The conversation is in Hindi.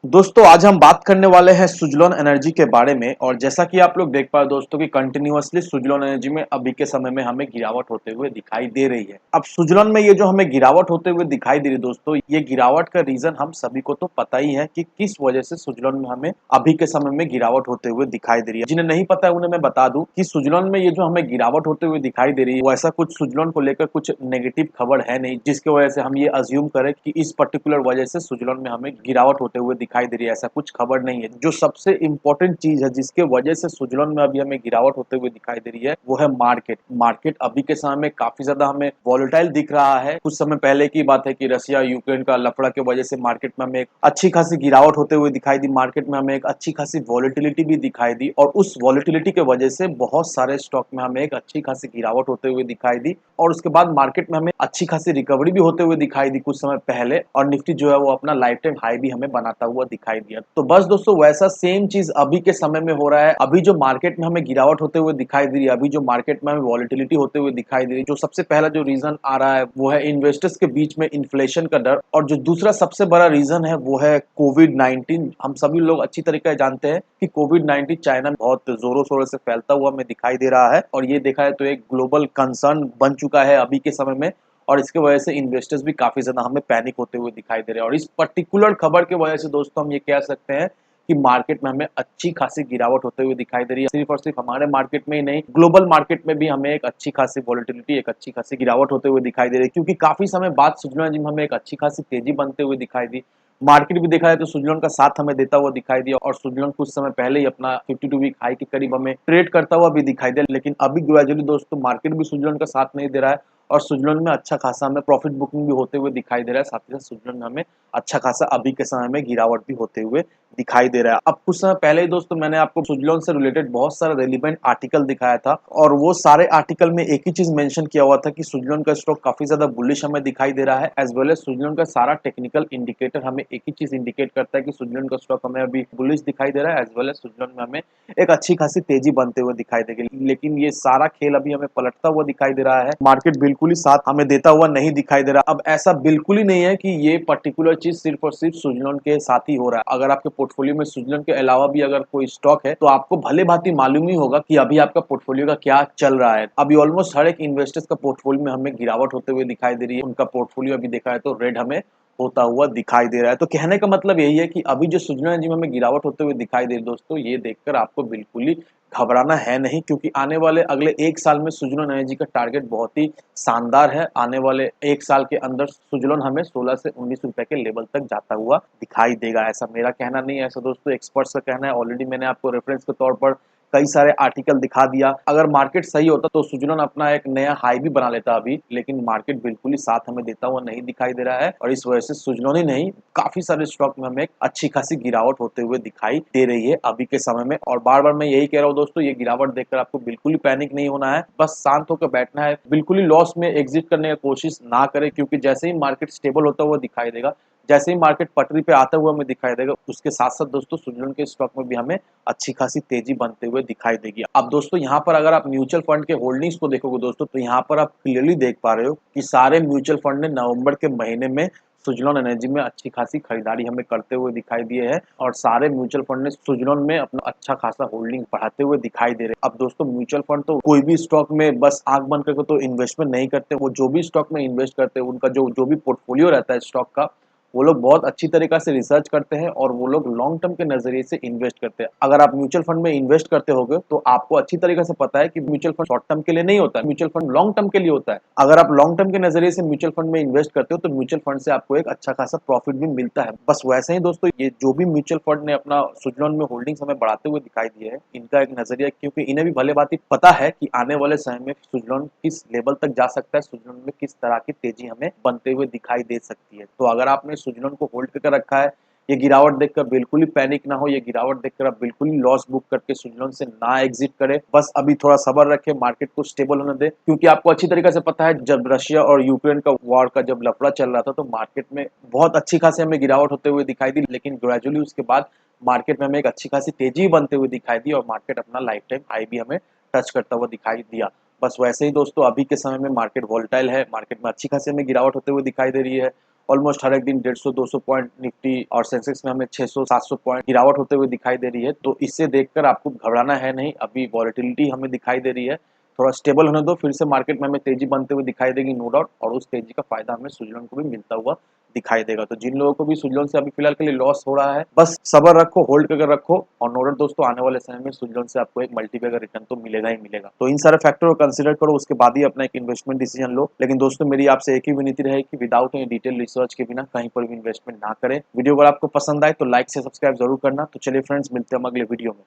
दोस्तों आज हम बात करने वाले हैं सुजलॉन एनर्जी के बारे में। और जैसा कि आप लोग देख पा रहे दोस्तों कि कंटिन्यूअसली सुजलॉन एनर्जी में अभी के समय में हमें गिरावट होते हुए दिखाई दे रही है। अब सुजलॉन में ये जो हमें गिरावट होते हुए दिखाई दे रही है दोस्तों, ये गिरावट का रीजन हम सभी को तो पता ही है कि किस वजह से सुजलॉन में हमें अभी के समय में गिरावट होते हुए दिखाई दे रही है। जिन्हें नहीं पता है उन्हें मैं बता दूं कि सुजलॉन में ये जो हमें गिरावट होते हुए दिखाई दे रही है, वो ऐसा कुछ सुजलॉन को लेकर कुछ नेगेटिव खबर है नहीं जिसकी वजह से हम ये अज्यूम करें कि इस पर्टिकुलर वजह से सुजलॉन में हमें गिरावट होते हुए दिखाई दे रही है। ऐसा कुछ खबर नहीं है। जो सबसे इंपॉर्टेंट चीज है जिसके वजह से सुजलॉन में अभी हमें गिरावट होते हुए दिखाई दे रही है, वो है मार्केट। मार्केट अभी के समय में काफी ज्यादा हमें वॉलेटाइल दिख रहा है। कुछ समय पहले की बात है कि रशिया यूक्रेन का लफड़ा के वजह से मार्केट में हमें एक अच्छी खासी गिरावट होते हुए दिखाई दी। मार्केट में हमें एक अच्छी खासी वॉलेटिलिटी भी दिखाई दी और उस वॉलेटिलिटी के वजह से बहुत सारे स्टॉक में हमें एक अच्छी खासी गिरावट होते हुए दिखाई दी। और उसके बाद मार्केट में हमें अच्छी खासी रिकवरी भी होते हुए दिखाई दी कुछ समय पहले, और निफ्टी जो है वो अपना लाइफ टाइम हाई भी हमें बनाता हुआ दिखाई दिया। तो बस दोस्तों वैसा सेम चीज अभी के समय में हो रहा है। अभी जो मार्केट में हमें गिरावट होते हुए दिखाई दे रही है, अभी जो मार्केट में हमें वॉलेटिलिटी होते हुए दिखाई दे रही है, जो सबसे पहला जो रीजन आ रहा है वो है इन्वेस्टर्स के बीच में इन्फ्लेशन का डर। और जो दूसरा सबसे बड़ा रीजन है वो है कोविड-19। हम सभी लोग अच्छी तरीके से जानते हैं कि कोविड-19 चाइना में बहुत जोरों शोरों से फैलता हुआ हमें दिखाई दे रहा है, और ये देखा है तो एक ग्लोबल कंसर्न बन चुका है अभी के समय में। और इसके वजह से इन्वेस्टर्स भी काफी ज्यादा हमें पैनिक होते हुए दिखाई दे रहे हैं। और इस पर्टिकुलर खबर की वजह से दोस्तों हम ये कह सकते हैं कि मार्केट में हमें अच्छी खासी गिरावट होते हुए दिखाई दे रही है। सिर्फ और सिर्फ हमारे मार्केट में ही नहीं, ग्लोबल मार्केट में भी हमें एक अच्छी खासी वॉलेटिलिटी, एक अच्छी खासी गिरावट होते हुए दिखाई दे रही है। क्योंकि काफी समय बाद सुजलॉन जिम हमें एक अच्छी खासी तेजी बनते हुए दिखाई दी। मार्केट भी देखा जाए तो सुजलॉन का साथ हमें देता हुआ दिखाई दिया, और सुजलॉन कुछ समय पहले ही अपना 52 वीक हाई के करीब हमें ट्रेड करता हुआ भी दिखाई दिया। लेकिन अभी ग्रेजुअली दोस्तों मार्केट भी सुजलॉन का साथ नहीं दे रहा है, और सुजलॉन में अच्छा खासा हमें प्रॉफिट बुकिंग भी होते हुए दिखाई दे रहा है। साथ ही साथ सुजलॉन में हमें अच्छा खासा अभी के समय में गिरावट भी होते हुए दिखाई दे रहा है। अब कुछ समय पहले ही दोस्तों मैंने आपको सुजलॉन से रिलेटेड बहुत सारा रेलिवेंट आर्टिकल दिखाया था, और वो सारे आर्टिकल में एक ही चीज मेंशन किया हुआ था कि सुजलॉन का स्टॉक काफी ज्यादा बुलिश हमें दिखाई दे रहा है। एज वेल एज सुजलॉन का सारा टेक्निकल इंडिकेटर हमें एक ही चीज इंडिकेट करता है कि सुजलॉन का स्टॉक हमें अभी बुलिश दिखाई दे रहा है। एज वेल एज सुजलॉन में हमें एक अच्छी खासी तेजी बनते हुए दिखाई देगी। लेकिन ये सारा खेल अभी हमें पलटता हुआ दिखाई दे रहा है। मार्केट बिल्कुल ही साथ हमें देता हुआ नहीं दिखाई दे रहा। अब ऐसा बिल्कुल ही नहीं है कि ये पर्टिकुलर चीज सिर्फ और सिर्फ सुजलॉन के साथ ही हो रहा है। अगर आपके पोर्टफोलियो में सुजलॉन के अलावा भी अगर कोई स्टॉक है तो आपको भले भांति मालूम ही होगा कि अभी आपका पोर्टफोलियो का क्या चल रहा है। अभी ऑलमोस्ट हर एक इन्वेस्टर्स का पोर्टफोलियो में हमें गिरावट होते हुए दिखाई दे रही है। उनका पोर्टफोलियो अभी देखा है तो रेड हमें होता हुआ दिखाई दे रहा है। तो कहने का मतलब यही है कि अभी जो सुजलॉन एनर्जी में हमें गिरावट होते हुए दिखाई दे रही है दोस्तों, ये देखकर आपको बिल्कुल ही घबराना है नहीं। क्योंकि आने वाले अगले एक साल में सुजलॉन एनर्जी का टारगेट बहुत ही शानदार है। आने वाले एक साल के अंदर सुजलॉन हमें 16 से 19 रुपए के लेवल तक जाता हुआ दिखाई देगा। ऐसा मेरा कहना नहीं है, ऐसा दोस्तों एक्सपर्ट्स का कहना है। ऑलरेडी मैंने आपको रेफरेंस के तौर पर कई सारे आर्टिकल दिखा दिया। अगर मार्केट सही होता तो सुजलॉन अपना एक नया हाई भी बना लेता अभी, लेकिन मार्केट बिल्कुल ही साथ हमें देता हुआ नहीं दिखाई दे रहा है। और इस वजह से सुजलॉन ही नहीं, काफी सारे स्टॉक में हमें एक अच्छी खासी गिरावट होते हुए दिखाई दे रही है अभी के समय में। और बार बार मैं यही कह रहा हूँ दोस्तों, ये गिरावट देखकर आपको बिल्कुल ही पैनिक नहीं होना है, बस शांत होकर बैठना है। बिल्कुल ही लॉस में एग्जिट करने की कोशिश ना करें, क्योंकि जैसे ही मार्केट स्टेबल होता हुआ दिखाई देगा, जैसे ही मार्केट पटरी पे आता हुआ हमें दिखाई देगा, उसके साथ साथ दोस्तों सुजलॉन के स्टॉक में भी हमें अच्छी खासी तेजी बनते हुए दिखाई देगी। अब दोस्तों यहाँ पर अगर आप म्यूचुअल फंड के होल्डिंग्स को देखोगे दोस्तों, तो यहाँ पर आप क्लियरली देख पा रहे हो कि सारे म्यूचुअल फंड ने नवंबर के महीने में सुजलॉन एनर्जी में अच्छी खासी खरीदारी हमें करते हुए दिखाई दिए है, और सारे म्यूचुअल फंड ने सुजलॉन में अपना अच्छा खासा होल्डिंग बढ़ाते हुए दिखाई दे रहे हैं। अब दोस्तों म्यूचुअल फंड तो कोई भी स्टॉक में बस आंख बंद करके तो इन्वेस्टमेंट नहीं करते। वो जो भी स्टॉक में इन्वेस्ट करते हैं, उनका जो जो भी पोर्टफोलियो रहता है स्टॉक का, वो लोग बहुत अच्छी तरीके से रिसर्च करते हैं, और वो लोग लॉन्ग टर्म के नजरिए से इन्वेस्ट करते हैं। अगर आप म्यूचुअल फंड में इन्वेस्ट करते होगे तो आपको अच्छी तरीके से पता है कि म्यूचुअल फंड शॉर्ट टर्म के लिए नहीं होता है, म्यूचुअल फंड लॉन्ग टर्म के लिए होता है। अगर आप लॉन्ग टर्म के नजरिए से म्यूचुअल फंड में इन्वेस्ट करते हो तो म्यूचुअल फंड से आपको एक अच्छा खासा प्रॉफिट भी मिलता है। बस वैसे ही दोस्तों ये जो भी म्यूचुअल फंड ने अपना सुजलॉन में होल्डिंग्स हमें बढ़ाते हुए दिखाई दिए है, इनका एक नजरिया, क्योंकि इन्हें भी भले बात पता है कि आने वाले समय में सुजलॉन किस लेवल तक जा सकता है, सुजलॉन में किस तरह की तेजी हमें बनते हुए दिखाई दे सकती है। तो अगर आपने सुजलॉन को होल्ड करके रखा है, ये गिरावट देखकर बिल्कुल ही पैनिक ना हो, ये गिरावट देखकर आप बिल्कुल ही लॉस बुक करके सुजलॉन से ना एग्जिट करें। बस अभी थोड़ा सब्र रखें, मार्केट को स्टेबल होने दे। क्योंकि आपको अच्छी तरीके से पता है जब रशिया और यूक्रेन का वॉर का जब लफड़ा चल रहा था तो मार्केट में बहुत अच्छी खासी हमें गिरावट होते हुए दिखाई दी, लेकिन ग्रेजुअली उसके बाद मार्केट में हमें एक अच्छी खासी तेजी बनते हुए दिखाई दी, और मार्केट अपना लाइफ टाइम हाई भी हमें टच करता हुआ दिखाई दिया। बस वैसे ही दोस्तों अभी के समय में मार्केट वोलेटाइल है, मार्केट में अच्छी खासी हमें गिरावट होते हुए दिखाई दे रही है। ऑलमोस्ट हर एक दिन 150-200 पॉइंट निफ्टी और सेंसेक्स में हमें 600-700 पॉइंट गिरावट होते हुए दिखाई दे रही है। तो इससे देखकर आपको घबराना है नहीं, अभी वॉलेटिलिटी हमें दिखाई दे रही है, थोड़ा स्टेबल होने दो, फिर से मार्केट में हमें तेजी बनते हुए दिखाई देगी नो डाउट, और उस तेजी का फायदा हमें सुजलन को भी मिलता हुआ दिखाई देगा। तो जिन लोगों को भी सुजलन से अभी फिलहाल के लिए लॉस हो रहा है, बस सब्र रखो, होल्ड करके रखो, और नो डाउट दोस्तों आने वाले समय में सुजलन से आपको एक मल्टीबैगर रिटर्न तो मिलेगा ही मिलेगा। तो इन सारे फैक्टर को कंसिडर करो, उसके बाद ही अपना एक इन्वेस्टमेंट डिसीजन लो। लेकिन दोस्तों मेरी आपसे एक ही विनती रहे कि विदाउट एनी डिटेल रिसर्च के बिना कहीं पर भी इन्वेस्टमेंट ना करें। वीडियो अगर आपको पसंद आए तो लाइक से सब्सक्राइब जरूर करना। तो चलिए फ्रेंड्स, मिलते हैं हम अगले वीडियो में।